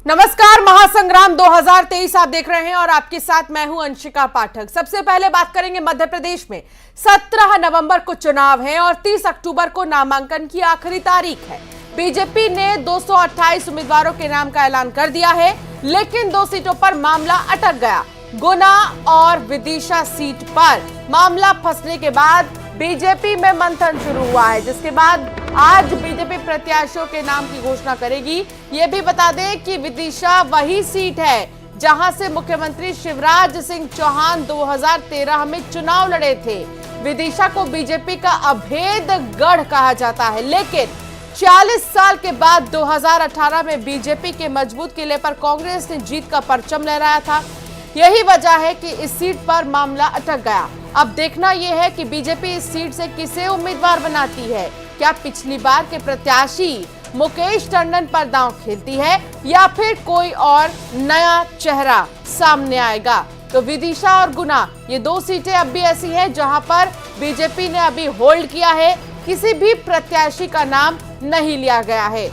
नमस्कार, महासंग्राम 2023 आप देख रहे हैं और आपके साथ मैं हूं अंशिका पाठक। सबसे पहले बात करेंगे मध्य प्रदेश में 17 नवंबर को चुनाव है और 30 अक्टूबर को नामांकन की आखिरी तारीख है। बीजेपी ने 228 उम्मीदवारों के नाम का ऐलान कर दिया है, लेकिन 2 सीटों पर मामला अटक गया। गुना और विदिशा सीट पर मामला फंसने के बाद बीजेपी में मंथन शुरू हुआ है, जिसके बाद आज बीजेपी प्रत्याशियों के नाम की घोषणा करेगी। ये भी बता दें कि विदिशा वही सीट है जहां से मुख्यमंत्री शिवराज सिंह चौहान 2013 में चुनाव लड़े थे। विदिशा को बीजेपी का अभेद गढ़ कहा जाता है, लेकिन 40 साल के बाद 2018 में बीजेपी के मजबूत किले पर कांग्रेस ने जीत का परचम लहराया था। यही वजह है कि इस सीट पर मामला अटक गया। अब देखना यह है कि बीजेपी इस सीट से किसे उम्मीदवार बनाती है। क्या पिछली बार के प्रत्याशी मुकेश टंडन पर दांव खेलती है या फिर कोई और नया चेहरा सामने आएगा। तो विदिशा और गुना ये 2 सीटें अब भी ऐसी हैं जहां पर बीजेपी ने अभी होल्ड किया है, किसी भी प्रत्याशी का नाम नहीं लिया गया है।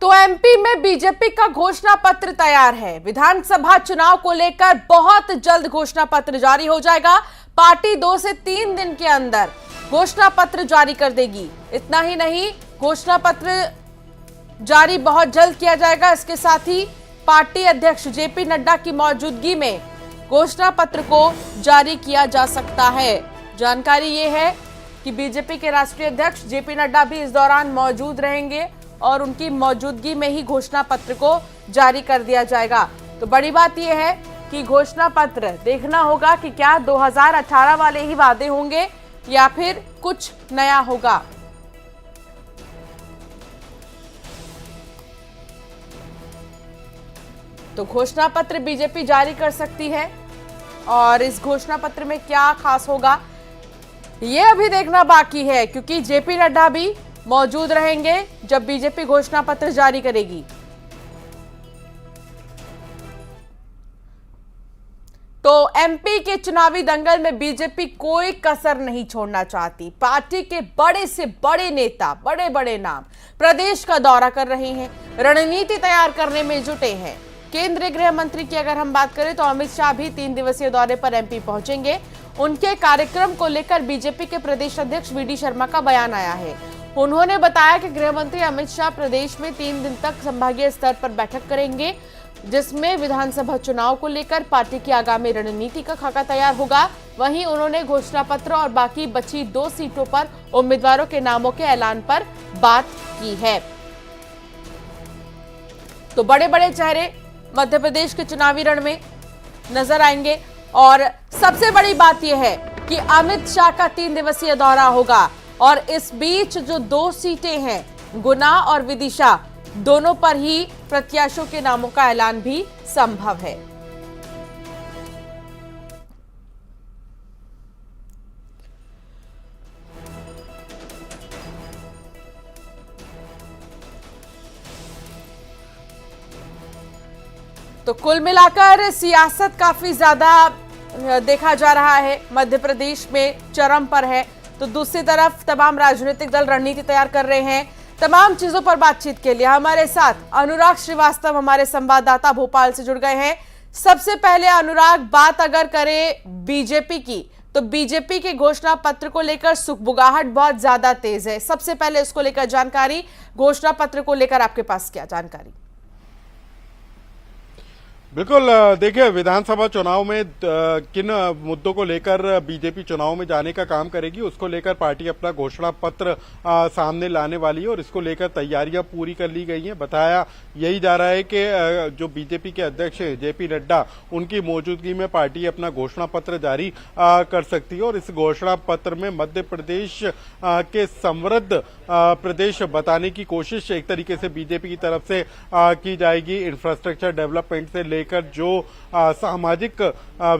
तो एमपी में बीजेपी का घोषणा पत्र तैयार है। विधानसभा चुनाव को लेकर बहुत जल्द घोषणा पत्र जारी हो जाएगा। पार्टी 2 से 3 दिन के अंदर घोषणा पत्र जारी कर देगी। इतना ही नहीं, घोषणा पत्र जारी बहुत जल्द किया जाएगा। इसके साथ ही पार्टी अध्यक्ष जेपी नड्डा की मौजूदगी में घोषणा पत्र को जारी किया जा सकता है। जानकारी ये है कि बीजेपी के राष्ट्रीय अध्यक्ष जेपी नड्डा भी इस दौरान मौजूद रहेंगे और उनकी मौजूदगी में ही घोषणा पत्र को जारी कर दिया जाएगा। तो बड़ी बात यह है कि घोषणा पत्र देखना होगा कि क्या 2018 वाले ही वादे होंगे या फिर कुछ नया होगा। तो घोषणा पत्र बीजेपी जारी कर सकती है और इस घोषणा पत्र में क्या खास होगा ये अभी देखना बाकी है, क्योंकि जेपी नड्डा भी मौजूद रहेंगे जब बीजेपी घोषणा पत्र जारी करेगी। तो एमपी के चुनावी दंगल में बीजेपी कोई कसर नहीं छोड़ना चाहती। पार्टी के बड़े से बड़े नेता, बड़े बड़े नाम प्रदेश का दौरा कर रहे हैं, रणनीति तैयार करने में जुटे हैं। केंद्रीय गृह मंत्री की अगर हम बात करें तो अमित शाह भी 3 दिवसीय दौरे पर एमपी पहुंचेंगे। उनके कार्यक्रम को लेकर बीजेपी के प्रदेश अध्यक्ष वीडी शर्मा का बयान आया है। उन्होंने बताया कि गृह मंत्री अमित शाह प्रदेश में 3 दिन तक संभागीय स्तर पर बैठक करेंगे, जिसमें विधानसभा चुनाव को लेकर पार्टी की आगामी रणनीति का खाका तैयार होगा। वहीं उन्होंने घोषणा पत्र और बाकी बची 2 सीटों पर उम्मीदवारों के नामों के ऐलान पर बात की है। तो बड़े बड़े चेहरे मध्य प्रदेश के चुनावी रण में नजर आएंगे और सबसे बड़ी बात यह है कि अमित शाह का 3 दिवसीय दौरा होगा और इस बीच जो 2 सीटें हैं, गुना और विदिशा, दोनों पर ही प्रत्याशियों के नामों का ऐलान भी संभव है। तो कुल मिलाकर सियासत काफी ज्यादा देखा जा रहा है, मध्य प्रदेश में चरम पर है। तो दूसरी तरफ तमाम राजनीतिक दल रणनीति तैयार कर रहे हैं। तमाम चीजों पर बातचीत के लिए हमारे साथ अनुराग श्रीवास्तव, हमारे संवाददाता भोपाल से जुड़ गए हैं। सबसे पहले अनुराग, बात अगर करें बीजेपी की, तो बीजेपी के घोषणा पत्र को लेकर सुगबुगाहट बहुत ज्यादा तेज है। सबसे पहले इसको लेकर जानकारी, घोषणा पत्र को लेकर आपके पास क्या जानकारी? बिल्कुल, देखिए विधानसभा चुनाव में किन मुद्दों को लेकर बीजेपी चुनाव में जाने का काम करेगी, उसको लेकर पार्टी अपना घोषणा पत्र सामने लाने वाली है और इसको लेकर तैयारियां पूरी कर ली गई हैं। बताया यही जा रहा है कि जो बीजेपी के अध्यक्ष जेपी नड्डा, उनकी मौजूदगी में पार्टी अपना घोषणा पत्र जारी कर सकती है और इस घोषणा पत्र में मध्य प्रदेश के समृद्ध प्रदेश बताने की कोशिश एक तरीके से बीजेपी की तरफ से की जाएगी। इंफ्रास्ट्रक्चर डेवलपमेंट से लेकर जो सामाजिक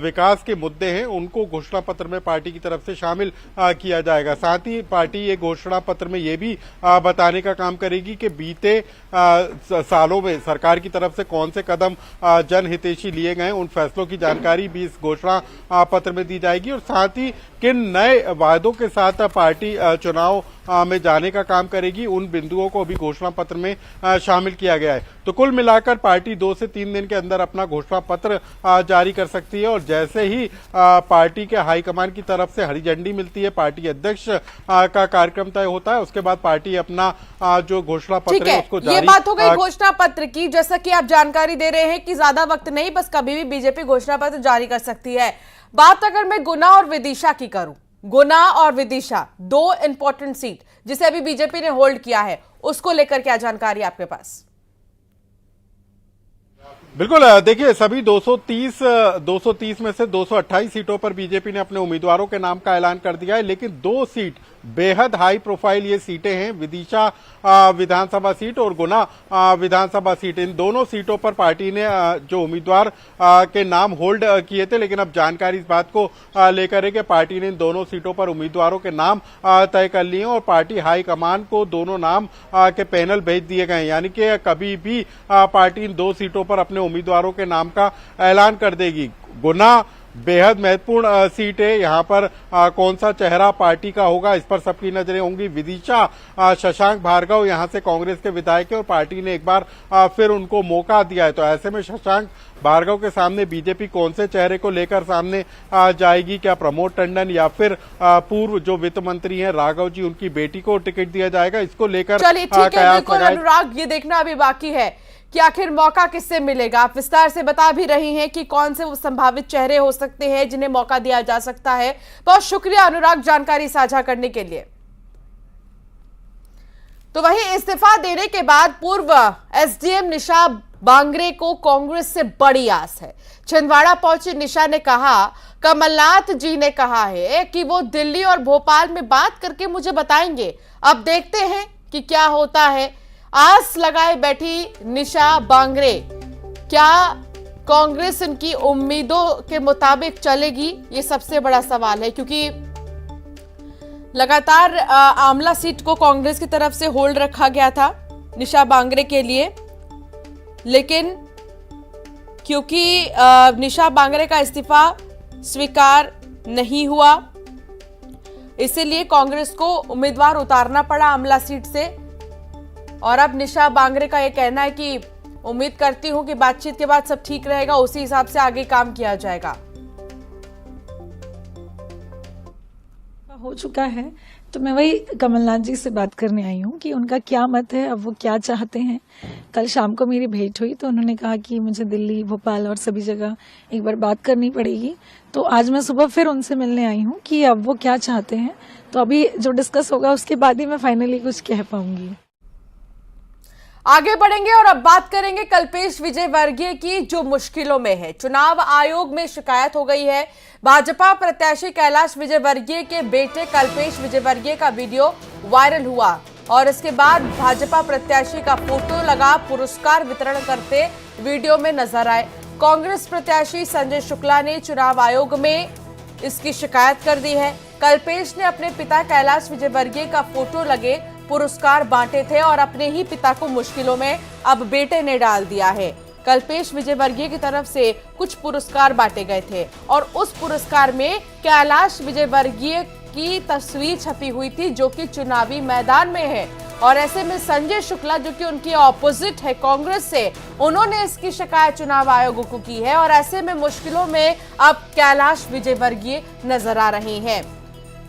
विकास के मुद्दे हैं उनको घोषणा पत्र में पार्टी की तरफ से शामिल किया जाएगा। साथ ही पार्टी ये घोषणा पत्र में ये भी बताने का काम करेगी कि बीते सालों में सरकार की तरफ से कौन से कदम जनहितैषी लिए गए, उन फैसलों की जानकारी भी इस घोषणा पत्र में दी जाएगी और साथ ही किन नए वायदों के साथ पार्टी चुनाव में जाने का काम करेगी, उन बिंदुओं को अभी घोषणा पत्र में शामिल किया गया है। तो कुल मिलाकर पार्टी 2 से 3 दिन के अंदर अपना घोषणा पत्र जारी कर सकती है और जैसे ही पार्टी के हाईकमान की तरफ से हरी झंडी मिलती है, पार्टी अध्यक्ष का कार्यक्रम तय होता है, उसके बाद पार्टी अपना जो घोषणा पत्र है उसको जारी। ये बात हो गई घोषणा पत्र की। जैसा कि आप जानकारी दे रहे हैं कि ज्यादा वक्त नहीं, बस कभी भी बीजेपी घोषणा पत्र जारी कर सकती है। बात अगर मैं गुना और विदिशा की करूं, गुना और विदिशा 2 इंपॉर्टेंट सीट जिसे अभी बीजेपी ने होल्ड किया है, उसको लेकर क्या जानकारी आपके पास? बिल्कुल, देखिए सभी 230 में से 228 सीटों पर बीजेपी ने अपने उम्मीदवारों के नाम का ऐलान कर दिया है, लेकिन 2 सीट बेहद हाई प्रोफाइल ये सीटें हैं, विदिशा विधानसभा सीट और गुना विधानसभा सीट। इन दोनों सीटों पर पार्टी ने जो उम्मीदवार के नाम होल्ड किए थे, लेकिन अब जानकारी इस बात को लेकर है कि पार्टी ने इन दोनों सीटों पर उम्मीदवारों के नाम तय कर लिए और पार्टी हाईकमान को दोनों नाम के पैनल भेज दिए गए हैं। यानी कि कभी भी पार्टी इन 2 सीटों पर अपने उम्मीदवारों के नाम का ऐलान कर देगी। गुना बेहद महत्वपूर्ण सीट है, यहाँ पर कौन सा चेहरा पार्टी का होगा इस पर सबकी नजरें होंगी। विदिशा शशांक भार्गव यहाँ से कांग्रेस के विधायक है और पार्टी ने एक बार फिर उनको मौका दिया है, तो ऐसे में शशांक भार्गव के सामने बीजेपी कौन से चेहरे को लेकर सामने जाएगी? क्या प्रमोद टंडन या फिर पूर्व जो वित्त मंत्री हैं राघव जी, उनकी बेटी को टिकट दिया जाएगा? इसको लेकर चलिए ठीक है, बिल्कुल अनुराग, ये देखना अभी बाकी है कि आखिर मौका किससे मिलेगा। आप विस्तार से बता भी रही हैं कि कौन से वो संभावित चेहरे हो सकते हैं जिन्हें मौका दिया जा सकता है। बहुत शुक्रिया अनुराग जानकारी साझा करने के लिए। तो वहीं इस्तीफा देने के बाद पूर्व एसडीएम निशा बांगरे को कांग्रेस से बड़ी आस है। छिंदवाड़ा पहुंची निशा ने कहा, कमलनाथ जी ने कहा है कि वो दिल्ली और भोपाल में बात करके मुझे बताएंगे। अब देखते हैं कि क्या होता है। आस लगाए बैठी निशा बांगरे, क्या कांग्रेस उनकी उम्मीदों के मुताबिक चलेगी? ये सबसे बड़ा सवाल है, क्योंकि लगातार आमला सीट को कांग्रेस की तरफ से होल्ड रखा गया था निशा बांगरे के लिए, लेकिन क्योंकि निशा बांगरे का इस्तीफा स्वीकार नहीं हुआ, इसलिए कांग्रेस को उम्मीदवार उतारना पड़ा आमला सीट से। और अब निशा बांगरे का यह कहना है कि उम्मीद करती हूं कि बातचीत के बाद सब ठीक रहेगा, उसी हिसाब से आगे काम किया जाएगा। हो चुका है, तो मैं वही कमलनाथ जी से बात करने आई हूँ कि उनका क्या मत है, अब वो क्या चाहते हैं। कल शाम को मेरी भेंट हुई तो उन्होंने कहा कि मुझे दिल्ली, भोपाल और सभी जगह एक बार बात करनी पड़ेगी। तो आज मैं सुबह फिर उनसे मिलने आई हूँ कि अब वो क्या चाहते हैं। तो अभी जो डिस्कस होगा उसके बाद ही मैं फाइनली कुछ कह पाऊंगी। आगे बढ़ेंगे और अब बात करेंगे कल्पेश विजयवर्गीय की, जो मुश्किलों में है। चुनाव आयोग में शिकायत हो गई है। भाजपा प्रत्याशी कैलाश विजयवर्गीय के बेटे कल्पेश विजयवर्गीय का वीडियो वायरल हुआ और इसके बाद भाजपा प्रत्याशी का फोटो लगा पुरस्कार वितरण करते वीडियो में नजर आए। कांग्रेस प्रत्याशी संजय शुक्ला ने चुनाव आयोग में इसकी शिकायत कर दी है। कल्पेश ने अपने पिता कैलाश विजयवर्गीय का फोटो लगे पुरस्कार बांटे थे और अपने ही पिता को मुश्किलों में अब बेटे ने डाल दिया है। कल्पेश विजयवर्गीय की तरफ से कुछ पुरस्कार बांटे गए थे और उस पुरस्कार में कैलाश विजयवर्गीय की तस्वीर छपी हुई थी, जो कि चुनावी मैदान में है। और ऐसे में संजय शुक्ला, जो कि उनके ऑपोजिट है कांग्रेस से, उन्होंने इसकी शिकायत चुनाव आयोग को की है और ऐसे में मुश्किलों में अब कैलाश विजयवर्गीय नजर आ रहे हैं।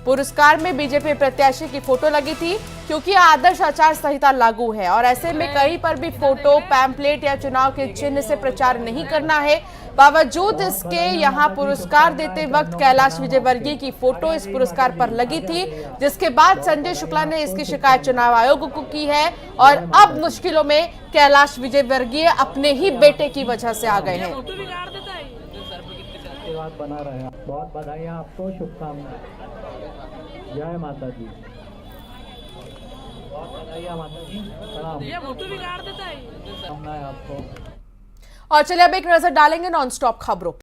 पुरस्कार में बीजेपी प्रत्याशी की फोटो लगी थी, क्योंकि आदर्श आचार संहिता लागू है और ऐसे में कहीं पर भी फोटो, पैम्पलेट या चुनाव के चिन्ह से प्रचार नहीं करना है। बावजूद इसके यहाँ पुरस्कार देते वक्त कैलाश विजयवर्गीय की फोटो इस पुरस्कार पर लगी थी, जिसके बाद संजय शुक्ला ने इसकी शिकायत चुनाव आयोग को की है और अब मुश्किलों में कैलाश विजयवर्गीय अपने ही बेटे की वजह से आ गए हैं। बना रहे, बहुत बधाई आपको, शुभकामनाएं। जय माता दी। बहुत बधाई माता जी, प्रणाम। ये फोटो बिगाड़ देता है। शुभकामनाएं आपको। और चलिए अब एक नजर डालेंगे नॉन स्टॉप खबरों।